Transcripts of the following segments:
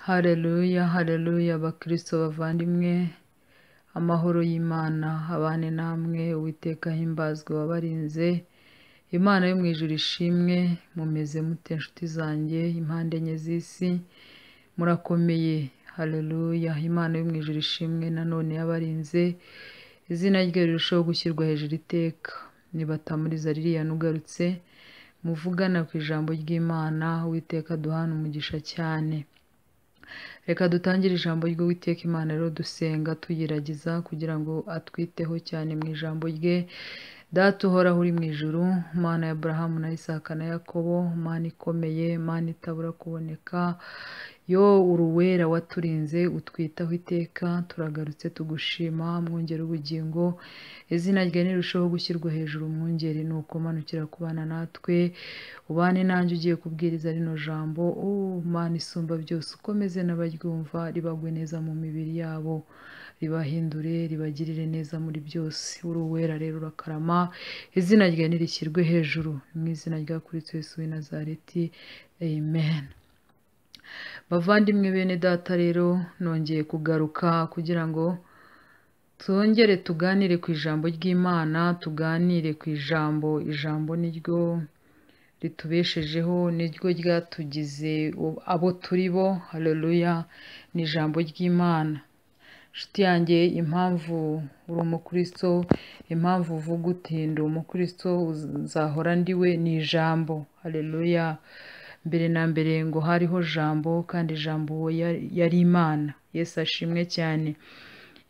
Haleluya, haleluya, bakristo bavandimwe, amahoro y'Imana abane namwe, Uwiteka himbazwe wabarinze, Imana yo mu ijuru ishimwe, mumeze mute nshuti zanjye, impande enye z'isi, murakomeye, haleluya, Imana yo mu ijuru ishimwe nanone yabarinze, izina rye rirushaho gushyirwa hejuru iteka, nibatamuriza ririya nugarutse, muvugana ku ijambo ry'Imana, Uwiteka duhana umugisha cyane. Reka dutangire ijambo ry'Uwiteka Imana rero dusenga tuyiragiza kugira ngo atwiteho cyane mu ijambo rye. Data uhoraho uri mu ijuru, Mana ya Aburahamu na Isaka na Yakobo, Mana ikomeye, Mana itabura kuboneka, yo uruwera waturinze utwitaho iteka, turagarutse tugushima, mwongera ubugingo, izina rye nirushaho gushyirwa hejuru, mwongere nuko manukira kubana natwe, ubane nanjye ugiye kubwiriza rino jambo, Mana isumba byose ukomeze n'abaryumva, ribagwe neza mu mibiri yabo, ribahindure, ribagirire neza muri byose. Uruwera rero urakarama, izina rye nirishyirwe hejuru, mu izina rya Kristo Yesu w'i Nazareti, amen. Bavandimwe bene data rero nongeye kugaruka kugira ngo twongere tuganire ku ijambo ry'Imana, tuganire ku ijambo niryo ritubeshejeho, niryo ryatugize abo turi bo, haleluya, ni ijambo ry'Imana. Nshuti yanjye, impamvu uri umukristo, impamvu uvuga uti ndi umukristo nzahora ndiwe, ni ijambo, haleluya. Mbere na mbere ngo hariho jambo, kandi ijambo yari Imana. Yesu ashimwe cyane.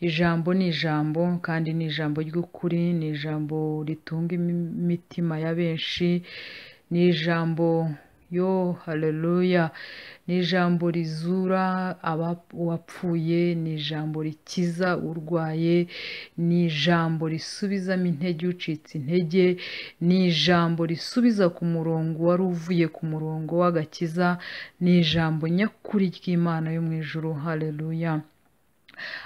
Ijambo ni ijambo, kandi ni ijambo ry'ukuri, ni ijambo ritunga imitima ya benshi, ni ijambo yo, haleluya, ni ijambo rizura uwapfuye, ni ijambo rikiza urwaye, ni ijambo risubizamo intege ucitse intege, ni ijambo risubiza ku murongo wari uvuye ku murongo w'agakiza, ni ijambo nyakuri ry'Imana yo mu ijuru, haleluya.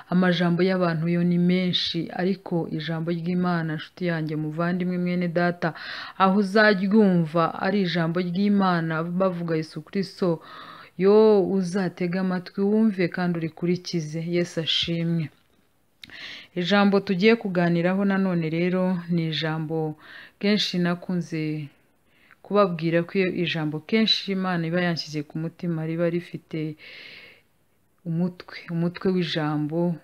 Amajambo y'abantu yo ni menshi, ariko ijambo ry'Imana, nshuti yanjye, muvandimwe mwene data, aho uzaryumva ari ijambo ry'Imana bavuga Yesu Kristo, yo uzatega amatwi wumve kandi urikurikize. Yesu ashimwe. Ijambo tugiye kuganiraho nanone rero ni ijambo kenshi nakunze kubabwira ko ijambo kenshi Imana iba yanshyize ku mutima riba rifite umutwe w'ijambo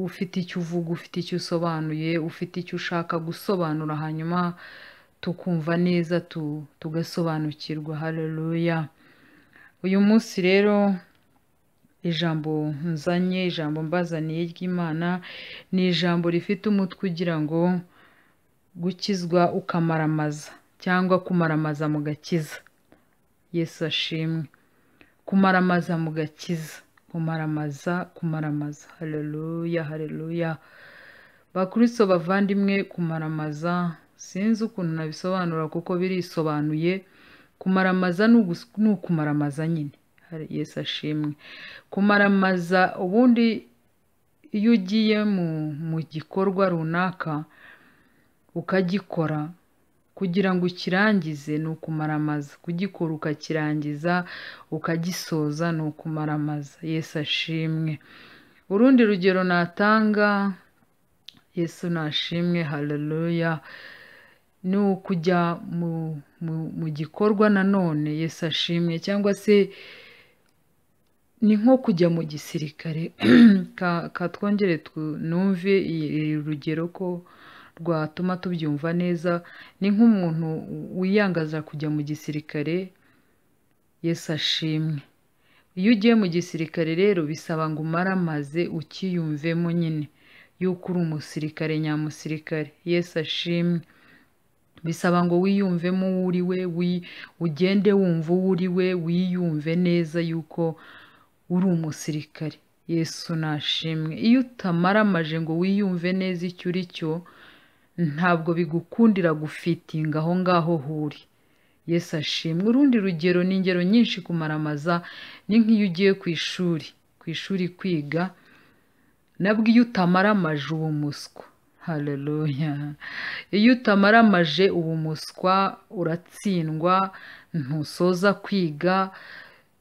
ufite icyo uvuga, ufite icyo usobanuye, ufite icyo ushaka gusobanura, hanyuma tukumva neza, tugasobanukirwa, haleluya. Uyu munsi rero ijambo nzanye, ijambo mbazaniye ry'Imana, ni ijambo rifite umutwe ugira ngo gukizwa ukamaramaza, cyangwa kumaramaza mu gakiza. Yesu ashimwe. Kumaramaza mu gakiza, kumaramaza, haleluya, haleluya. Bakristo bavandimwe, kumaramaza sinzi ukuntu nabisobanura kuko birisobanuye. Kumaramaza ni ukumaramaza nyine. Yesu ashimwe. Kumaramaza, ubundi iyo ugiye mu gikorwa runaka ukagikora, kugira ngo ukirangize ni ukumaramaza. Kugikora ukakirangiza ukagisoza ni ukumaramaza. Yesu ashimwe. Urundi rugero natanga, Yesu nashimwe, haleluya, ni ukujya mu gikorwa nanone. Yesu ashimwe. Cyangwa se ni nko kujya mu gisirikare. Katwongere numve iri rugero ko rwatuma tubyumva neza. Ni nk'umuntu wiyangaza kujya mu gisirikare. Yesu ashimwe. Iyo ugiye mu gisirikare rero bisaba ngo umaramaze ukiyumvemo nyine yuko uri umusirikare nyamusirikare. Yesu ashimwe. Bisaba ngo wiyumvemo uwo uri we, ugende wumva uwo uri we, wiyumve neza yuko uri umusirikare. Yesu nashimwe. Iyo utamaramaje ngo wiyumve neza icyo uri cyo, ntabwo bigukundira gufitinga aho ngaho huri. Yesu ashimwe. Urundi rugero, ni ingero nyinshi kumaramaza, ni nk'iyo ugiye ku ishuri kwiga, nabwo iyo utamaramaje uwo muswa, haleluya, iyo utamaramaje uwo muswa uratsindwa, ntusoza kwiga,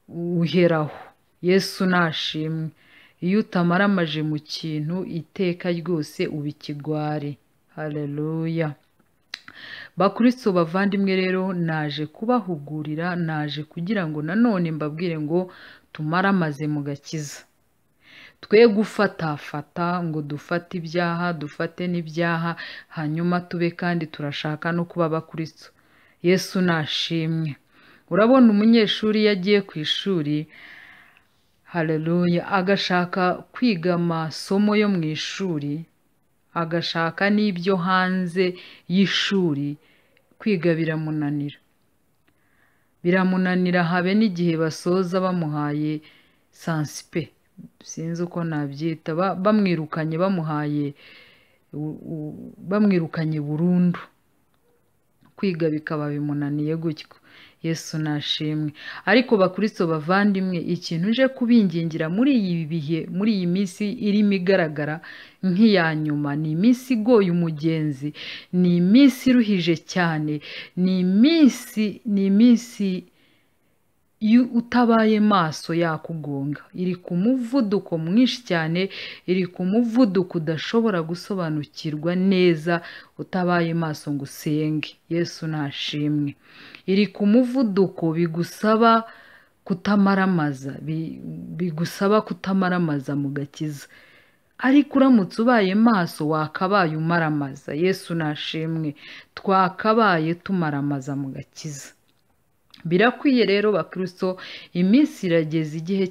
uheraho. Yesu nashimwe. Iyo utamaramaje mu kintu iteka ryose uba ikigwari. Haleluya. Bakristo bavandimwe rero naje kubahugurira, naje kugira ngo nanone mbabwire ngo tumaramaze mu gakiza. Twe gufatafata ngo dufate ibyaha, dufate n'ibyaha, hanyuma tube kandi turashaka no kuba abakristo. Yesu nashimwe. Urabona umunyeshuri yagiye ku ishuri, haleluya, agashaka kwiga amasomo yo mu ishuri, agashaka n'ibyo hanze y'ishuri, kwiga biramunanira. Biramunanira habe n'igihe basoza bamuhaye sansipe, sinzi uko nabyita, bamwirukanye, bamwirukanye burundu, kwiga bikaba bimunaniye gutyo. Yesu nashimwe. Ariko bakristo bavandimwe, ikintu nje kubingingira muri iyi bihe, muri iyi minsi irimo igaragara nk'iya nyuma, ni iminsi igoye umugenzi, ni iminsi iruhije cyane, ni iminsi utabaye maso yakugonga. Iri ku muvuduko mwinshi cyane, iri ku muvuduko udashobora gusobanukirwa neza utabaye maso ngo usenge. Yesu nashimwe. Iri ku muvuduko bigusaba kutamaramaza, bigusaba kutamaramaza mu gakiza. Ariko uramutse ubaye maso wakabaye umaramaza. Yesu nashimwe. Twakabaye tumaramaza mu gakiza. Birakwiye rero bakristo, iminsi irageze, igihe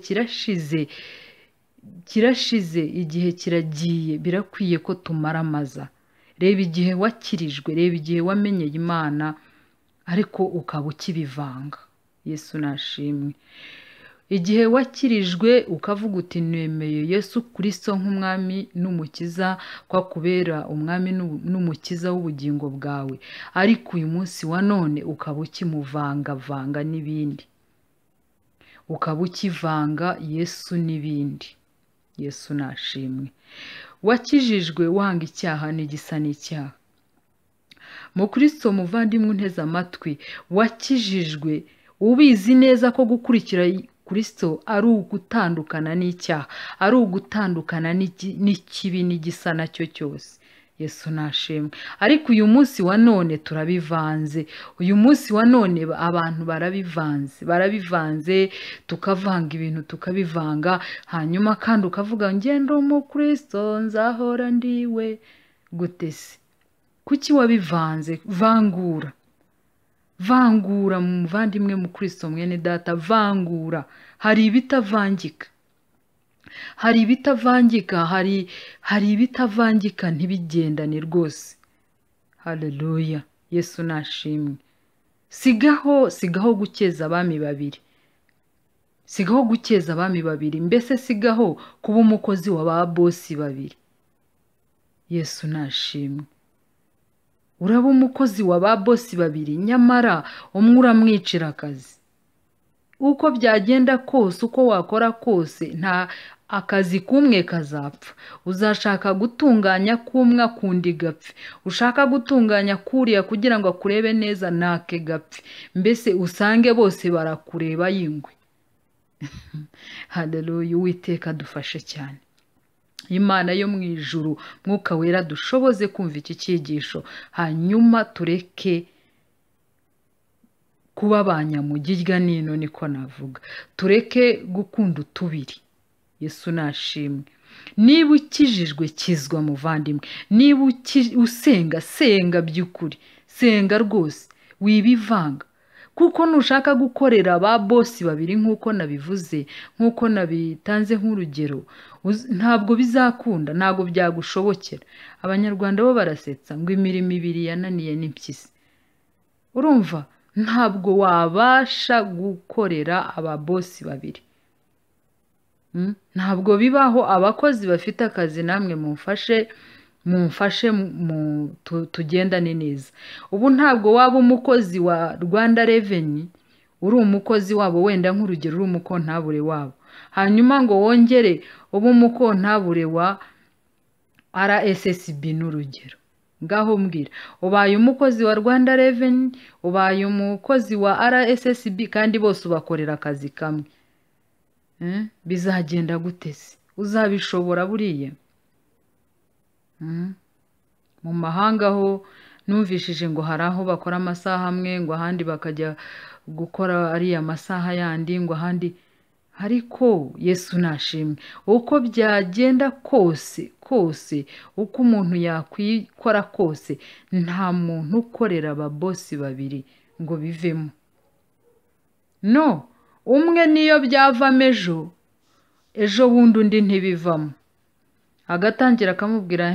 kirashize, igihe kiragiye, birakwiye ko tumaramaza. Reba igihe wakirijwe, reba igihe wamenyeye Imana, ariko ukaba ukibivanga. Yesu nashimwe. Igihe wakirijwe ukavuga uti nemeye Yesu Kristo nk'umwami n'umukiza, kwa kubera umwami n'umukiza w'ubugingo bwawe, ariko uyu munsi wa none ukaba ukimuvanga n'ibindi, ukaba ukivanga Yesu n'ibindi. Yesu nashimwe. Wakijijwe wanga icyaha n'igisa n'icyaha. Mu Kristo muvandimwe unteze amatwi, wakijijwe ubizi neza ko gukurikira Kristo ari ugutandukana n'icyaha, ari ugutandukana n'ikibi n'igisa nacyo cyose. Yesu nashimwe. Ariko uyu munsi wa none turabivanze. Uyu munsi wa none abantu barabivanze, tukavanga ibintu tukabivanga, hanyuma kandi ukavuga ngendo mu Kristo nzahora ndiwe. Gute se? Kuki wabivanze? Vangura muvandimwe mu Kristo mwene data, vangura. Hari ibitavangika, hari ibitavangika ntibigendane rwose. Haleluya. Yesu nashimwe. Sigaho gukeza abami babiri, mbese sigaho kuba umukozi wa ba bosi babiri. Yesu nashimwe. Uraba umukozi wa ba bosi babiri, nyamara umwe uramwicira akazi. Uko byagenda kose, uko wakora kose, nta akazi kumwe kazapfa. Uzashaka gutunganya kumwe kundi gapfe, ushaka gutunganya kuriya kugira ngo akurebe neza nake gapfe, mbese usange bose barakureba yingwe. Haleluya. Uwiteka dufashe cyane. Imana yo mu ijuru, Mwuka Wera dushoboze kumva iki cyigisho, hanyuma tureke kuba abanyamugirya nino, niko navuga. Tureke gukunda utubiri. Yesu nashimwe. Niba ukijijwe kizwa muvandimwe, niba senga by'ukuri, senga rwose, wibivanga. Kuko nushaka gukorera ba bosi babiri nk'uko nabivuze, nk'uko nabitanze nk'urugero, ntabwo bizakunda, ntabwo byagushobokera. Abanyarwanda bo barasetsa ngo imirimo ibiri yananiye n'impyisi. Urumva, ntabwo wabasha gukorera aba bosi babiri. Ntabwo bibaho. Abakozi bafite akazi namwe mumfashe tugendane neza. Ubu ntabwo waba umukozi wa Rwanda Revenue, uri umukozi wabo, wenda nk'urugero uri umukontabure wabo, hanyuma ngo wongere ube umukontabure wa RSSB n'urugero. Ngaho mbwira, ubaye umukozi wa Rwanda Revenue, ubaye umukozi wa RSSB, kandi bose ubakorera akazi kamwe. bizagenda gute se? Uzabishobora buriya? Mu mahanga ho numvishije ngo hari aho bakora amasaha amwe, ngo ahandi bakajya gukora ariya masaha yandi, ngo ahandi. Ariko Yesu nashimwe, uko byagenda kose uko umuntu yakwikora kose, nta muntu ukorera ababosi babiri ngo bivemo. No, umwe niyo byavamo ejo bundi undi ntibivamo. Agatangira akamubwira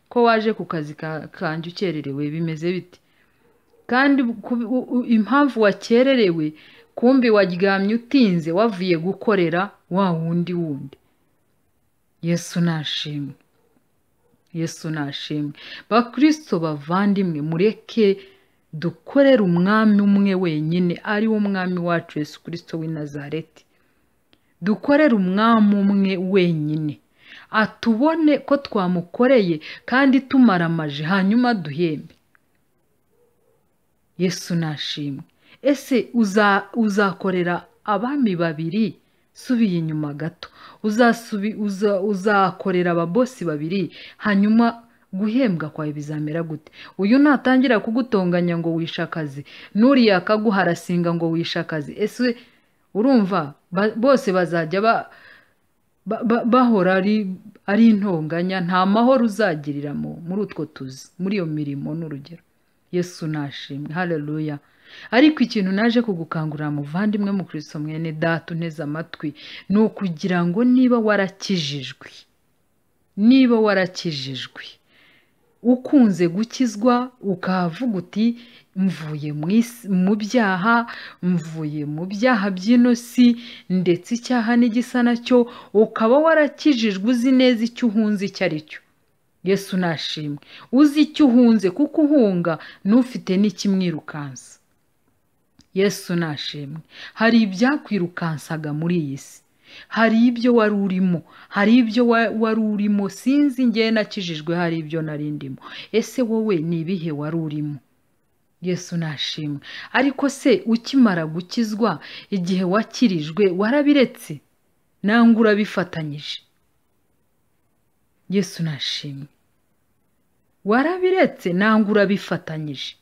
ko waje ku kazi kanjye ukererewe, bimeze bite? Kandi impamvu wakererewe, kumbi waryamye utinze wavuye gukorera wa wundi. Yesu nashimwe, Yesu nashimwe. Bakristo bavandimwe, mureke dukorere umwami umwe wenyine, ari wo mwami wacu Yesu Kristo w'i Nazareti. Dukorere umwami umwe wenyine, atubone ko twamukoreye kandi tumaramaje, hanyuma duhembe. Yesu nashimwe. Ese uzakorera abami babiri? Subiye inyuma gato, uzakorera ababosi babiri, hanyuma guhembwa kwawe bizamera gute? Uyu natangira kugutonganya ngo wishe akazi, n'uriya akaguharasinga ngo wishe akazi, ese urumva bose bazajya bahora ari intonganya? Nta mahoro uzagirira muri utwo tuzi, muri iyo mirimo n'urugero. Yesu nashimwe, haleluya. Ariko ikintu naje kugukangurira muvandimwe mu Kristo mwene data unteze amatwi, ni ukugira ngo niba warakijijwe ukunze gukizwa, ukavuga uti mvuye mu byaha by'ino si, ndetse icyaha n'igisa nacyo, ukaba warakijijwe uzi neza icyo uhunze icyo ari cyo. Yesu nashimwe, uzi icyo uhunze, kuko uhunga n'ufite n'ikimwirukansa. Yesu nashimwe. Hari ibyakwirukansaga muri iyi si, hari ibyo wari urimo, sinzi njye nakijijwe hari ibyo nari ndimo. Ese wowe ni ibihe wari urimo? Yesu nashimwe. Ariko se ukimara gukizwa, igihe wakirijwe warabiretse nangwa urabifatanyije? Yesu nashimwe. Warabiretse nangwa urabifatanyije?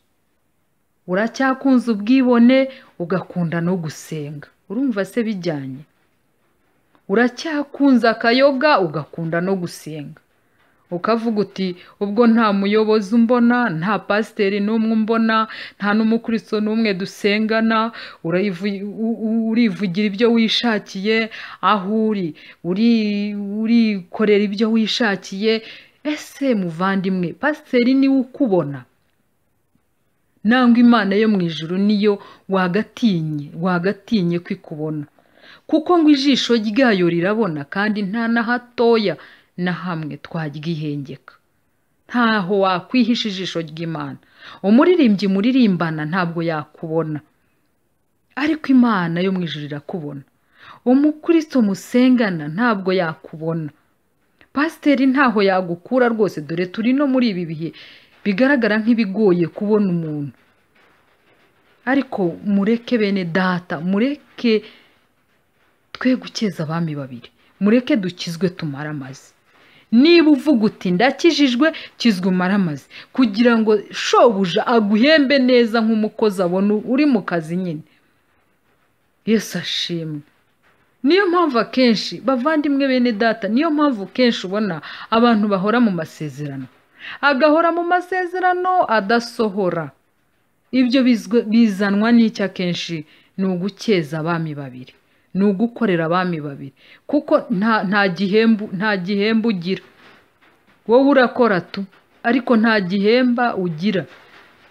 Uracyakunze ubwibone ugakunda no gusenga, urumva se bijyanye? Uracyakunze akayoga ugakunda no gusenga, ukavuga uti ubwo nta muyobozi umbona, nta pasiteri n'umwe umbona, nta n'umukristo n'umwe dusengana, urivugira ibyo wishakiye, aho urikorera ibyo wishakiye. Ese muvandimwe, pasiteri niwe ukubona? Nangwa Imana yo mu ijuru niyo wagatinye kwikubona? Kuko ngo ijisho ryayo rirabona, kandi nta na hatoya na hamwe twaryihengeka. Ntaho wakwihisha ijisho ry'Imana. Umuririmbyi muririmbana ntabwo yakubona, ariko Imana yo mu ijuru irakubona. Umukristo musengana ntabwo yakubona. Pasiteri ntaho yagukura rwose, dore turi no muri ibi bihe bigaragara nk'ibigoye kubona umuntu. Ariko mureke bene data, mureke twe gukeza abami babiri, mureke dukizwe tumaramaze. Niba uvuga uti ndakijijwe, kizwe umaramaze, kugira ngo shobuja aguhembe neza nk'umukozi abona uri mu kazi nyine. Yesu ashimwe. Niyo mpamvu akenshi bavandimwe bene data, niyo mpamvu kenshi ubona abantu bahora mu masezerano, agahora mu masezerano adasohora. Ibyo bizanwa n'icyo akenshi? Ni ugukeza abami babiri, ni ugukorera abami babiri, kuko nta gihembo ugira. Wowe urakora tu, ariko nta gihemba ugira,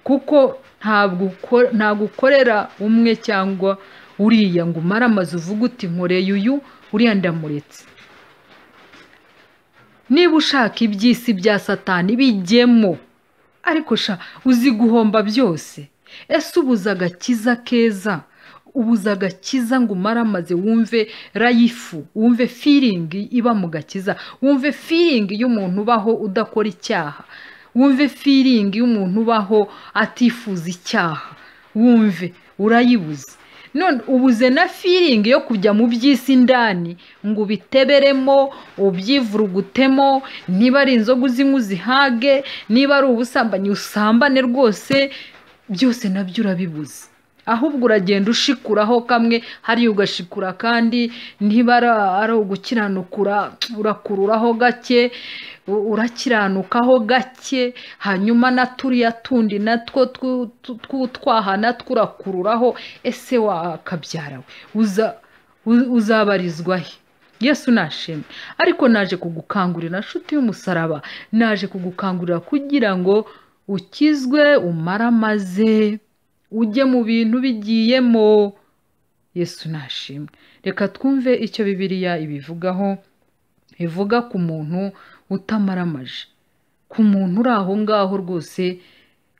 kuko ntabwo ukorera umwe cyangwa uriya ngo umare amaze uvuga uti nkoreye uriya ndamuretse. Niba ushaka iby'isi bya Satani bijyemo, ariko uzi guhomba byose. Ese ubuza agakiza keza, ubuza agakiza ngo umare amaze wumve rayifu, wumve feeling iba mu gakiza, wumve feeling y'umuntu ubaho udakora icyaha, wumve feeling y'umuntu ubaho atifuza icyaha, wumve urayibuze. none ubuze na feeling yo kujya mu by'isi indani ngo ubiteberemo ubyivurugutemo, niba ari inzoga uzinywa uzihage, niba ari ubusambanyi usambane rwose, byose nabyo urabibuze. Ahubwo uragenda ushikuraho kamwe, hariya ugashikura kandi, niba ari ugukiranukura urakururaho gake, urakiranukaho gake, hanyuma na turiya tundi natwo tw'utwaha natwo urakururaho. Ese wakabyara we uzabarizwa he? Yesu nashimwe. Ariko naje kugukangurira nshuti y'umusaraba, naje kugukangurira kugira ngo ukizwe, umaramaze, ujye mu bintu bigiyemo. Yesu nashimwe. Reka twumve icyo Bibiliya ibivugaho. Ivuga ku muntu utamaramaje, ku muntu uri aho ngaho rwose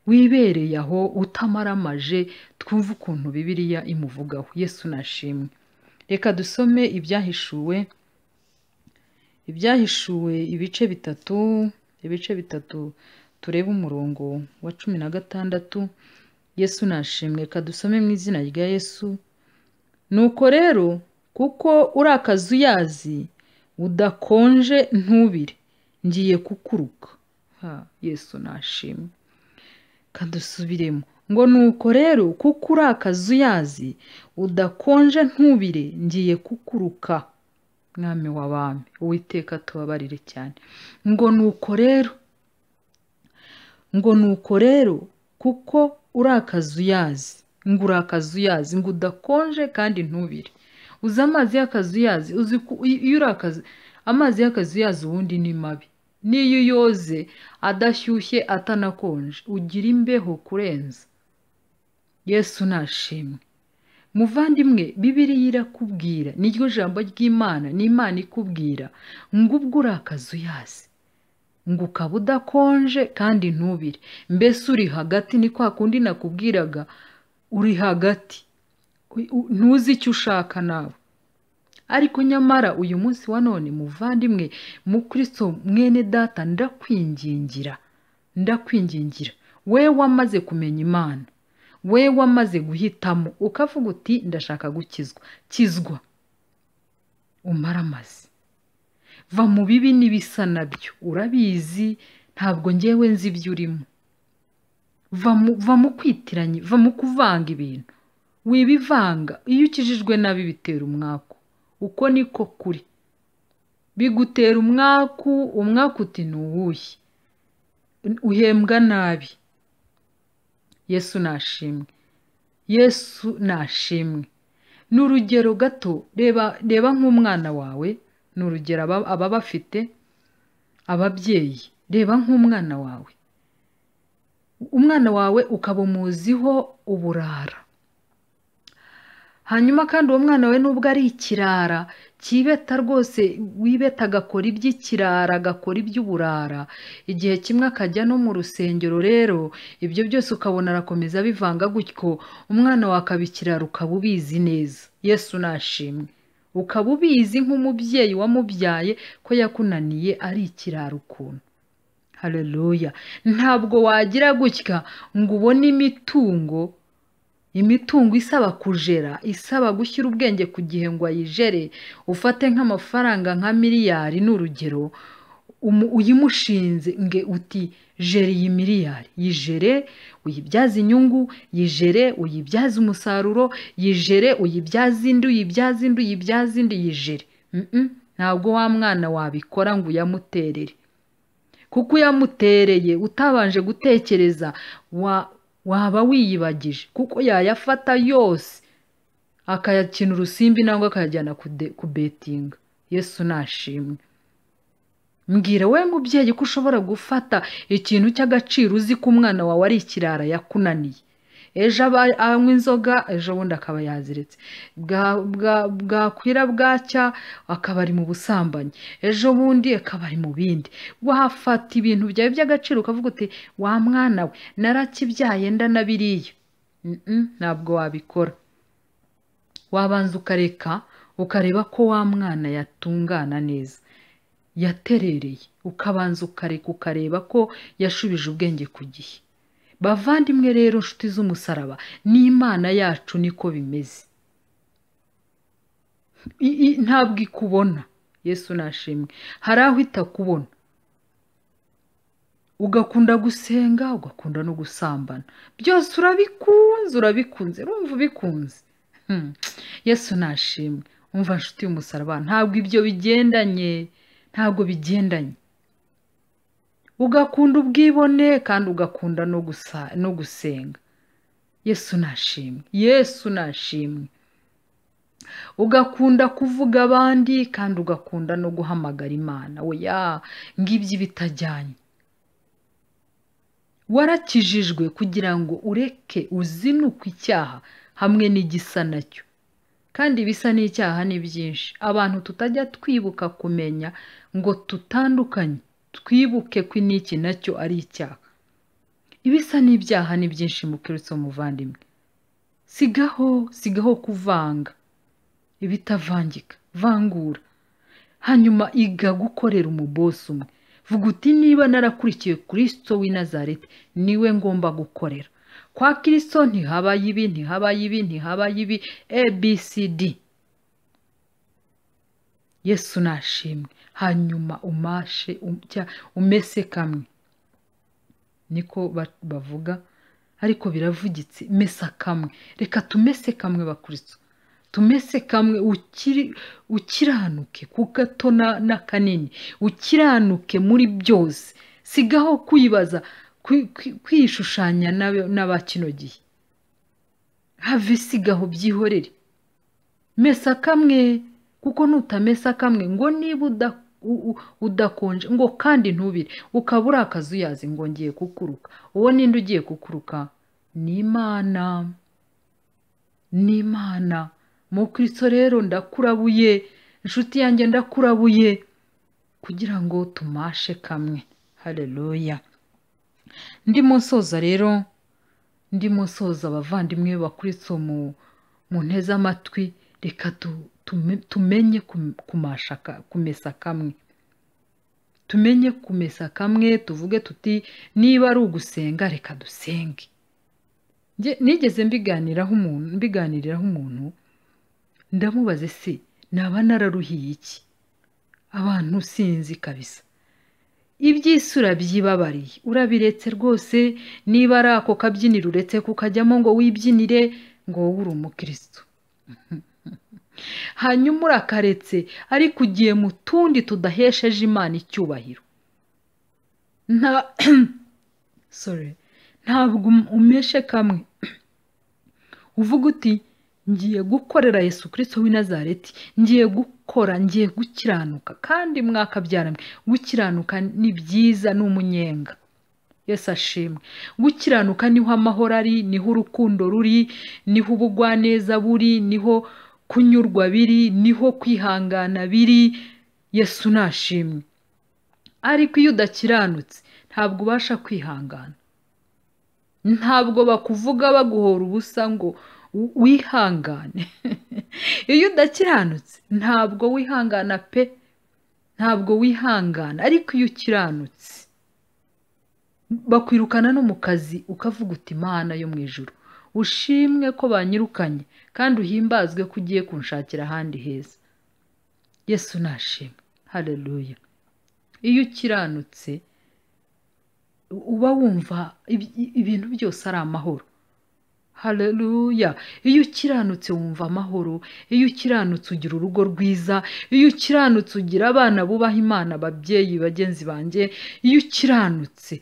wibereye aho utamaramaje. Twumve ukuntu Bibiliya imuvugaho. Yesu nashimwe. Reka dusome ibyahishuwe ibice bitatu turebe umurongo wa 16. Yesu nashimwe. Reka dusome mu izina rya Yesu. Nuko rero kuko uri akazuyazi udakonje ntubire, ngiye kukuruka. Yesu nashimwe. Kadusubiremo ngo nuko rero kuko uri akazuyazi udakonje ntubire, ngiye kukuruka. Mwami w'abami, Uwiteka tubabarire cyane. Ngo nuko rero kuko uri akazuyazi, ngo uri akazuyazi, ngo udakonje kandi ntubire. Uzi amazi y'akazuyazi, iyo uri amazi y'akazuyazi ubundi ni mabi. N'iyo yoze adashyushye atanakonje ugira imbeho kurenza. Yesu nashimwe. Muvandimwe, Bibiliya irakubwira, niryo jambo ry'Imana, ni Imana ikubwira ngo ubwo uri akazuyazi, ngo ukaba udakonje kandi ntubire. Mbese uri hagati, ni kwa kundi nakubwiraga, uri hagati, ntuzi icyo ushaka nawe. Ariko nyamara uyu munsi wa none muvandimwe, mu Kristo mwene data, ndakwingingira, we wamaze kumenya Imana, we wamaze guhitamo ukavuga uti ndashaka gukizwa, kizwa, umaramaze, va mu bibi n'ibisa nabyo. Urabizi, ntabwo ngewe nzi ibyo urimo. Va mu kwitiranya, va mu kuvanga ibintu, wibivanga. Iyo ukijijwe nabi bitera umwaku, uko niko kuri, bigutera umwaku uti nuwuhe, uhembwa nabi. Yesu nashimwe. Yesu nashimwe. N'urugero gato, reba nk'umwana wawe, n'urugero aba bafite ababyeyi. Reba nk'umwana wawe, umwana wawe ukaba umuziho uburara, hanyuma kandi uwo mwana we nubwo ari ikirara kibeta rwose, wibeta agakora iby'ikirara, agakora iby'uburara, igihe kimwe akajya no mu rusengero. Rero ibyo byose ukabona arakomeza bivanga gutyo, umwana wawe akaba ikirara, ukaba ubizi neza. Yesu nashimwe. Ukaba ubizi nk'umubyeyi wamubyaye ko yakunaniye ari ikirara ukuntu. Haleluya. Ntabwo wagira gutya ngo ubone imitungo isaba kujera, isaba gushyira ubwenge ku gihe ngo ayijere, ufate nk'amafaranga nka miliyari n'urugero, uyimushinze nge uti jere iyi miliyari, yijere uyibyaze inyungu, yijere uyibyaze umusaruro, yijere uyibyaze indi, yijere. Ntabwo wa mwana wabikora ngo uyamuterere, kuko uyamutereye utabanje gutekereza waba wiyibagije, kuko yayafata yose akayakina urusimbi nangwa akayajyana kubetinga. Yesu nashimwe. Mbwira we mubyeyi ko ushobora gufata ikintu cy'agaciro uzi ko umwana wawe ari ikirara yakunaniye. Ejo anywa inzoga, ejo bundi akaba yaziretse, bwakwira bwacya akaba ari mu busambanyi, ejo bundi akaba ari mu bindi. Wafata ibintu byawe by'agaciro ukavuga uti wa mwana we narakibyaye ndanabiriye. Ntabwo wabikora. Wabanza ukareba ko wa mwana yatungana neza, yaterereye, ukabanza ukareba ko yashubije ubwenge ku gihe. Bavandimwe rero nshuti z'umusaraba, n'Imana yacu niko bimeze. ntabwo ikubona. Yesu nashimwe. Hari aho itakubona, ugakunda gusenga, ugakunda no gusambana, byose urabikunze urumva ubikunze. Yesu nashimwe. Umva nshuti y'umusaraba, ntabwo ibyo bigendanye, ntabwo bigendanye. Ugakunda ubwibone kandi ugakunda no gusenga. Yesu nashimwe. Yesu nashimwe. Ugakunda kuvuga abandi kandi ugakunda no guhamagara Imana. Oya, ngibyo bitajyanye. Warakijijwe kugira ngo ureke uzinukwe icyaha hamwe n'igisa nacyo. Kandi ibisa n'icyaha ni byinshi. Abantu tutajya twibuka kumenya ngo tutandukanye, twibuke ko n'iki nacyo ari icyaha. Ibisa n'ibyaha ni byinshi mu Kristo muvandimwe. Sigaho kuvanga ibitavangika, vangura. Hanyuma iga gukorera umubosi umwe. Vuga uti niba narakurikiye Kristo w'i Nazareti, niwe ngomba gukorera. Kwa Kristo ntihabaye ibi, ABCD. Yesu nashimwe. Hanyuma umese kamwe. Niko bavuga, ariko biravugitse. Mesa kamwe. Reka tumese kamwe bakristo. Tumese kamwe, ukiranuke ku gato na kanini. Ukiranuke muri byose. Sigaho kwibaza, kwishushanya n'abakino gihe. Have sigaho byihorere. Mesa kamwe, kuko nutamesa kamwe ngo niba udakonje ngo kandi ntubire, ukabura akazuyazi ngo ngiye kukuruka. Uwo ninde ugiye kukuruka? Ni Imana. Mu Kristo rero ndakurabuye, inshuti yanjye ndakurabuye, kugira ngo tumashe kamwe. Haleluya. Ndimo nsoza abavandimwe ba Kristo mu nteze amatwi. Reka tumenye kumesa kamwe. Tumenye kumesa kamwe, tuvuge tuti niba ari ugusenga reka dusenge. Nigeze mbiganiriraho umuntu, ndamubaze se naba nararuhiye iki? Abantu sinzi kabisa. Iby'isura byibabariye urabiretse rwose. Niba ari ako kabyiniro uretse kukajyamo ngo wibyinire, ngo wowe uri umukristo. Hanyuma urakaretse, ariko ugiye mu tundi tudahesheje Imana icyubahiro. Ntabwo umeshe kamwe. Uvuga uti ngiye gukorera Yesu Kristo w'i Nazareti, ngiye gukiranuka. Kandi mwakabyarame, gukiranuka ni byiza, ni umunyenga. Yesu ashimwe. Gukiranuka niho amahoro ari, niho urukundo ruri, niho ubugwaneza buri, niho kunyurwa biri, niho kwihangana biri. Yesu nashimwe. Ariko iyo udakiranutse ntabwo ubasha kwihangana. Ntabwo bakuvuga baguhora ubusa ngo wihangane. Iyo udakiranutse ntabwo wihangana pe, ntabwo wihangana. Ariko iyo ukiranutse bakwirukana no mu kazi, ukavuga uti Imana yo mu ijuru, ushimwe ko banyirukanye, kandi uhimbazwe ko ugiye kunshakira ahandi heza. Yesu nashimwe. Haleluya. Iyo ukiranutse uba wumva ibintu byose ari amahoro. Haleluya. Iyo ukiranutse wumva amahoro. Iyo ukiranutse ugira urugo rwiza. Iyo ukiranutse ugira abana bubaha Imana, ababyeyi bagenzi banjye. Iyo ukiranutse,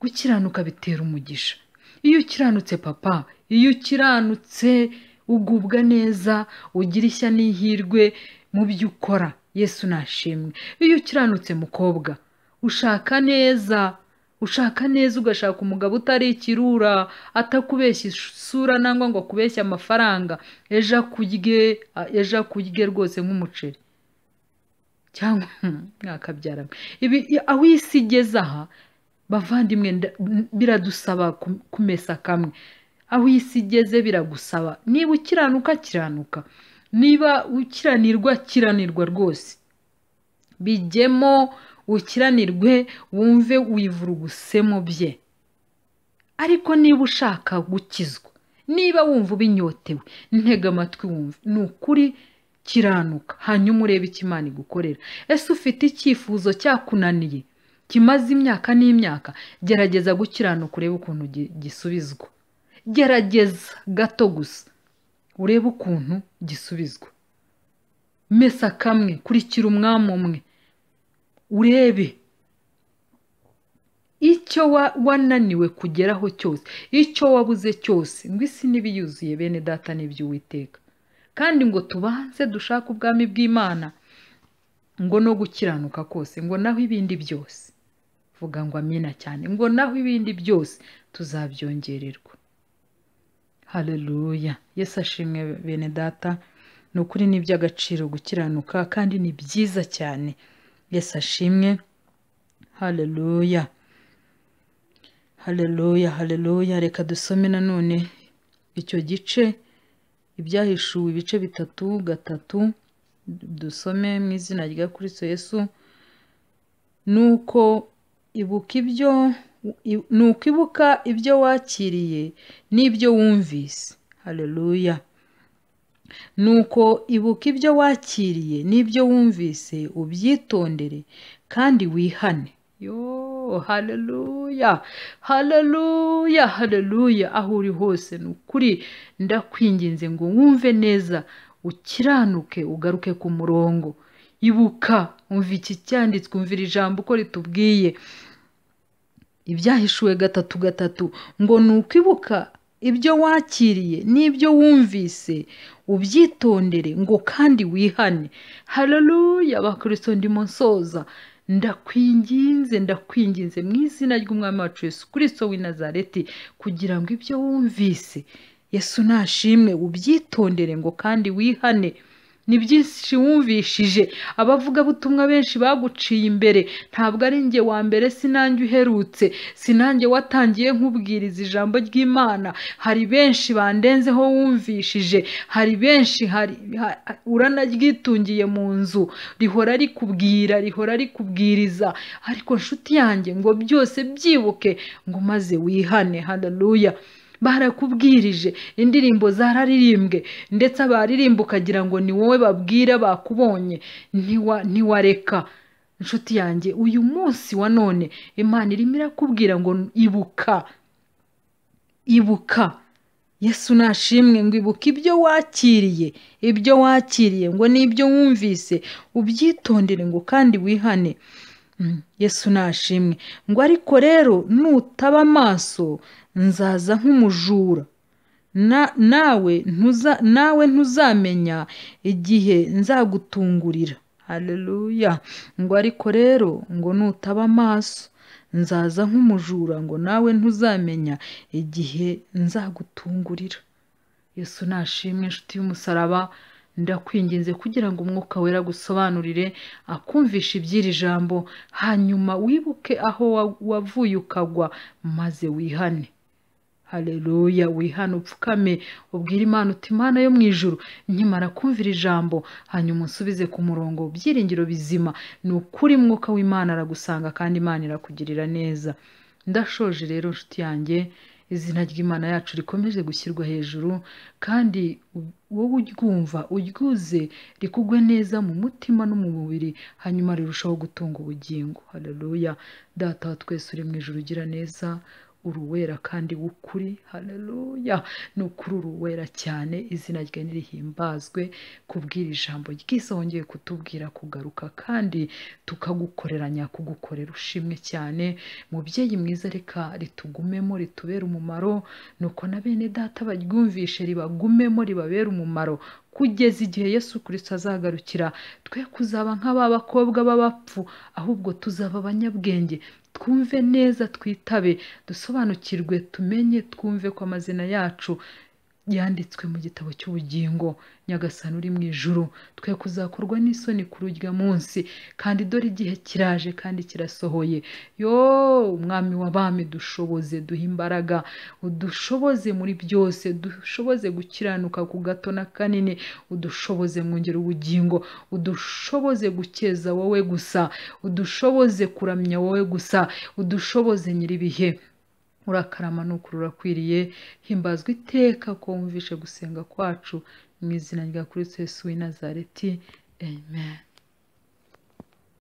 gukiranuka bitera umugisha. Iyo ukiranutse papa, iyo ukiranutse ugubwa neza, ugira ishya n'ihirwe mu byo ukora. Yesu nashimwe. Iyo ukiranutse mukobwa, ushaka neza, ugashaka umugabo utari ikirura, atakubeshya isura nangwa ngo kubeshya amafaranga, ejo kurye rwose nk'umuceri. Cyangwa mwakabyarame. Aho isi igeze aha bavandimwe, biradusaba kumesa kamwe. Aho isi igeze biragusaba, niba ukiranuka kiranuka, niba ukiranirwa kiranirwa rwose. Bijyemo ukiranirwe, wumve wivurugusemo bye. Ariko niba ushaka gukizwa, niba wumva ubinyotewe, ntega amatwi wumve. Ni ukuri kiranuka hanyuma urebe icyo Imana igukorera. Ese ufite icyifuzo cyakunaniye kimaze imyaka n'imyaka, gerageza gukiranuka urebe ukuntu gisubizwa. Gerageza gato gusa urebe ukuntu gisubizwa. Mesa kamwe, kurikira umwami umwe, urebe icyo wananiwe kugeraho cyose, icyo wabuze cyose. Ngo isi n'ibiyuzuye bene data n'iby'Uwiteka, kandi ngo tubanze dushake ubwami bw'Imana, ngo no gukiranuka kose, ngo naho ibindi byose, vuga ngo amina cyane, ngo naho ibindi byose tuzabyongererwa. Haleluya. Yesu ashimwe bene data. Ni ukuri ni iby'agaciro gukiranuka kandi ni byiza cyane. Yesu ashimwe. Haleluya. Haleluya, haleluya. Reka dusome nanone icyo gice, Ibyahishuwe ibice 3:3. Dusome mu izina rya Kristo Yesu. Nuko ibuka ibyo wakiriye n'ibyo wumvise. Haleluya. Nuko ibuka ibyo wakiriye n'ibyo wumvise, ubyitondere kandi wihane. Haleluya, haleluya, haleluya. Aho uri hose ni ukuri ndakwinginze ngo wumve neza, ukiranuke, ugaruke ku murongo. Ibuka, umva iki cyanditswe, umvira ijambo uko ritubwiye. Ibyahishuwe 3:3 ngo nuko ibuka ibyo wakiriye n'ibyo wumvise, ubyitondere ngo kandi wihane. Haleluya. Bakristo ndimo nsoza, ndakwinginze mu izina ry'umwami wacu Yesu Kristo w'i Nazareti, kugira ngo ibyo wumvise, Yesu nashimwe, ubyitondere ngo kandi wihane. Ni byinshi wumvishije, abavugabutumwa benshi baguciye imbere. Ntabwo ari njye wa mbere, sinanjye uherutse, sinanjye watangiye nkubwiriza ijambo ry'Imana. Hari benshi bandenzeho wumvishije, hari benshi uranaryitungiye mu nzu, rihora rikubwiriza. Ariko nshuti yanjye, ngo byose byibuke ngo maze wihane. Haleluya. Barakubwirije, indirimbo zararirimbwe, ndetse abaririmba ukagira ngo ni wowe babwira, bakubonye ntiwareka. Nshuti yanjye, uyu munsi wa none Imana irimo irakubwira ngo ibuka. Yesu nashimwe, ngo ibuka ibyo wakiriye ngo n'ibyo wumvise, ubyitondere ngo kandi wihane. Yesu nashimwe, ngo ariko rero nutaba amaso, nzaza nk'umujura, nawe ntuzamenya igihe nzagutungurira. Haleluya. Ngo ariko rero ngo nutaba amaso, nzaza nk'umujura, ngo nawe ntuzamenya igihe nzagutungurira. Yesu nashimwe. Inshuti y'umusaraba, ndakwinginze kugira ngo Umwuka Wera agusobanurire, akumvishe iby'iri jambo, hanyuma wibuke aho wavuye ukagwa, maze wihane. Haleluya. Wihane, upfukame, ubwire Imana uti Imana yo mu ijuru, nkimara kumvira ijambo, hanyuma usubize ku murongo. Byiringiro bizima, ni ukuri Mwuka w'Imana aragusanga kandi Imana irakugirira neza. Ndashoje rero nshuti yanjye, izina ry'Imana yacu rikomeje gushyirwa hejuru, kandi wowe uryumva uryuze rikugwe neza mu mutima no mu mubiri, hanyuma rirushaho gutunga ubugingo. Haleluya. Data wa twese uri mu ijuru, ugira neza, uruwera kandi w'ukuri. Haleluya. Ni ukuri uruwera cyane. Izina ryawe nirihimbazwe kubwira ijambo ryiza wongeye kutubwira, kugaruka kandi tukagukoreranya, kugukorera. Ushimwe cyane mubyeyi mwiza, reka ritugumemo, ritubere umumaro, nuko na bene data baryumvishe ribagumemo, ribabere umumaro, kugeza igihe Yesu Kristo azagarukira. Twe kuzaba nk'aba bakobwa b'abapfu, ahubwo tuzaba abanyabwenge. Twumve neza, twitabe, dusobanukirwe, tumenye, twumve ko amazina yacu yanditswe mu gitabo cy'ubugingo. Nyagasani uri mu ijuru, twe kuzakorwa n'isoni kuri urya munsi, kandi dore igihe kiraje kandi kirasohoye. Umwami w'abami, dushoboze, duhe imbaraga, udushoboze muri byose, dushoboze gukiranuka ku gato na kanini, udushoboze mwongera ubugingo, udushoboze gukeza wowe gusa, udushoboze kuramya wowe gusa, udushoboze nyiribihe. Urakarama, n'ukuri urakwiriye. Himbazwa iteka ko wumvishe gusenga kwacu. mu izina rya Kristo Yesu w'i Nazareti, amen.